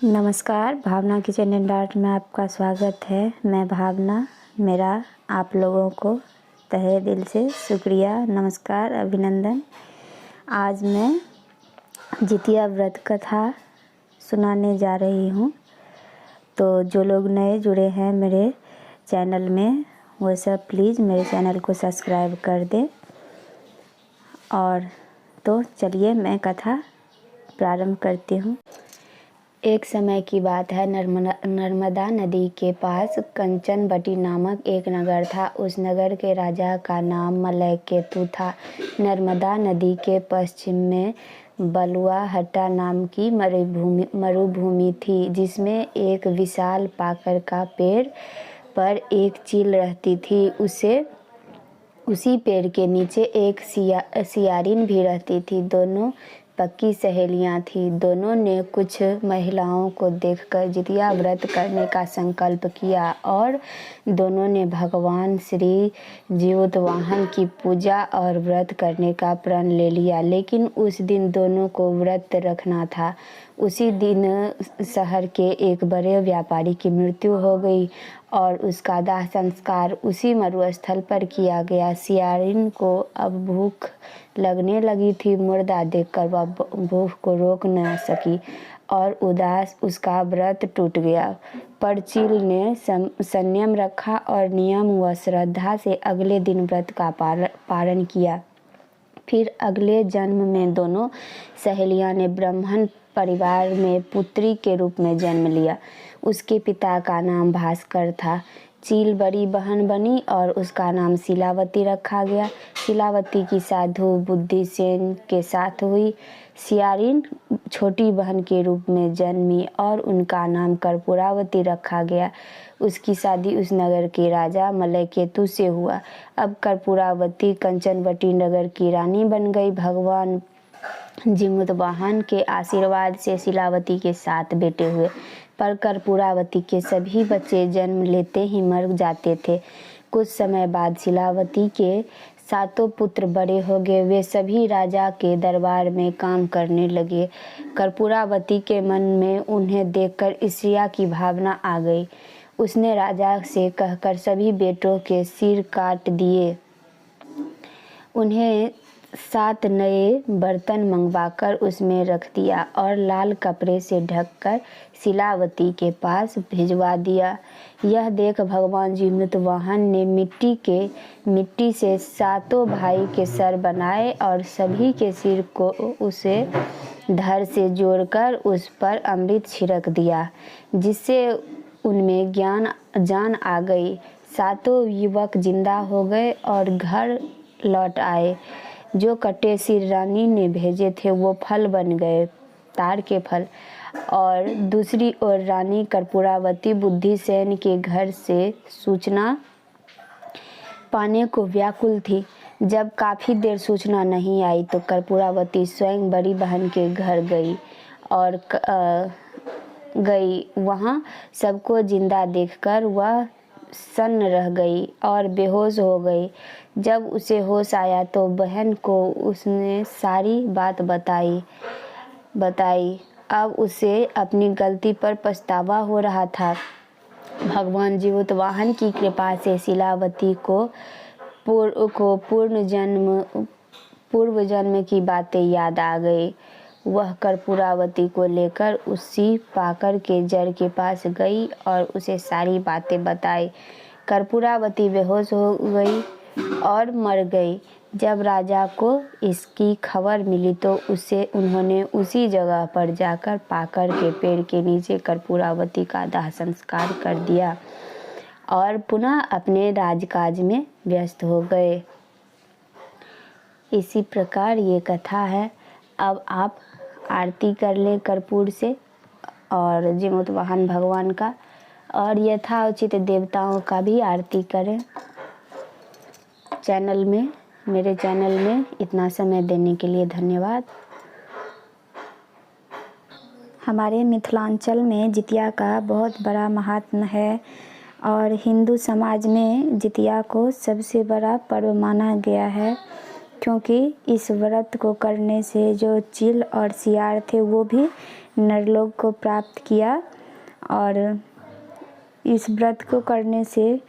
नमस्कार, भावना kitchen and art में आपका स्वागत है। मैं भावना, मेरा आप लोगों को तहे दिल से शुक्रिया, नमस्कार, अभिनंदन। आज मैं जितिया व्रत कथा सुनाने जा रही हूँ। तो जो लोग नए जुड़े हैं मेरे चैनल में, वो सब प्लीज़ मेरे चैनल को सब्सक्राइब कर दें। और तो चलिए मैं कथा प्रारंभ करती हूँ। एक समय की बात है, नर्मदा नदी के पास कंचनबटी नामक एक नगर था। उस नगर के राजा का नाम मलयकेतु था। नर्मदा नदी के पश्चिम में बलुआहट्टा नाम की मरुभूमि थी, जिसमें एक विशाल पाकर का पेड़ पर एक चील रहती थी। उसी पेड़ के नीचे एक सियारिन भी रहती थी। दोनों पक्की सहेलियां थीं। दोनों ने कुछ महिलाओं को देखकर जितिया व्रत करने का संकल्प किया और दोनों ने भगवान श्री जीवतवाहन की पूजा और व्रत करने का प्रण ले लिया। लेकिन उस दिन दोनों को व्रत रखना था। उसी दिन शहर के एक बड़े व्यापारी की मृत्यु हो गई और उसका दाह संस्कार उसी मरुस्थल पर किया गया। सियारिन को अब भूख लगने लगी थी। मुर्दा देखकर वह भूख को रोक न सकी और उदास उसका व्रत टूट गया। पर चील ने संयम रखा और नियम व श्रद्धा से अगले दिन व्रत का पालन किया। फिर अगले जन्म में दोनों सहेलियां ने ब्राह्मण परिवार में पुत्री के रूप में जन्म लिया। उसके पिता का नाम भास्कर था। चील बड़ी बहन बनी और उसका नाम शिलावती रखा गया। शिलावती की साधु बुद्धिसेन के साथ हुई। सियारिन छोटी बहन के रूप में जन्मी और उनका नाम कर्पूरावती रखा गया। उसकी शादी उस नगर के राजा मलयकेतु से हुआ। अब कर्पूरावती कंचनबटी नगर की रानी बन गई। भगवान जीवतवाहन के आशीर्वाद से शिलावती के 7 बेटे हुए, पर कर्पूरावती के सभी बच्चे जन्म लेते ही मर जाते थे। कुछ समय बाद शिलावती के 7 पुत्र बड़े हो गए। वे सभी राजा के दरबार में काम करने लगे। कर्पूरावती के मन में उन्हें देखकर ईर्ष्या की भावना आ गई। उसने राजा से कहकर सभी बेटों के सिर काट दिए। उन्हें 7 नए बर्तन मंगवाकर उसमें रख दिया और लाल कपड़े से ढककर शिलावती के पास भिजवा दिया। यह देख भगवान जीवतवाहन ने मिट्टी से 7 भाई के सर बनाए और सभी के सिर को उसे धड़ से जोड़कर उस पर अमृत छिड़क दिया, जिससे उनमें जान आ गई। 7 युवक जिंदा हो गए और घर लौट आए। जो कटे सिर रानी ने भेजे थे वो फल बन गए, ताड़ के फल। और दूसरी ओर रानी कर्पूरावती बुद्धिसेन के घर से सूचना पाने को व्याकुल थी। जब काफ़ी देर सूचना नहीं आई तो कर्पूरावती स्वयं बड़ी बहन के घर गई और वहाँ सबको जिंदा देखकर वह सन्न रह गई और बेहोश हो गई। जब उसे होश आया तो बहन को उसने सारी बात बताई। अब उसे अपनी गलती पर पछतावा हो रहा था। भगवान जीवतवाहन की कृपा से शिलावती को पूर्व जन्म की बातें याद आ गई। वह कर्पूरावती को लेकर उसी पाकर के जड़ के पास गई और उसे सारी बातें बताई। कर्पूरावती बेहोश हो गई और मर गई। जब राजा को इसकी खबर मिली तो उन्होंने उसी जगह पर जाकर पाकर के पेड़ के नीचे कर्पूरावती का दाह संस्कार कर दिया और पुनः अपने राजकाज में व्यस्त हो गए। इसी प्रकार ये कथा है। अब आप आरती कर ले कर्पूर से और जीवतवाहन भगवान का, और यथाउचित देवताओं का भी आरती करें। मेरे चैनल में इतना समय देने के लिए धन्यवाद। हमारे मिथिलांचल में जितिया का बहुत बड़ा महात्म्य है और हिंदू समाज में जितिया को सबसे बड़ा पर्व माना गया है। क्योंकि इस व्रत को करने से जो चील और सियार थे वो भी नरलोक को प्राप्त किया। और इस व्रत को करने से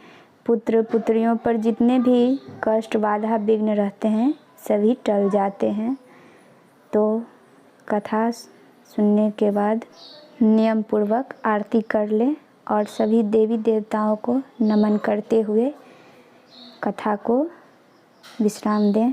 पुत्र पुत्रियों पर जितने भी कष्ट बाधा विघ्न रहते हैं सभी टल जाते हैं। तो कथा सुनने के बाद नियम पूर्वक आरती कर लें और सभी देवी देवताओं को नमन करते हुए कथा को विश्राम दें।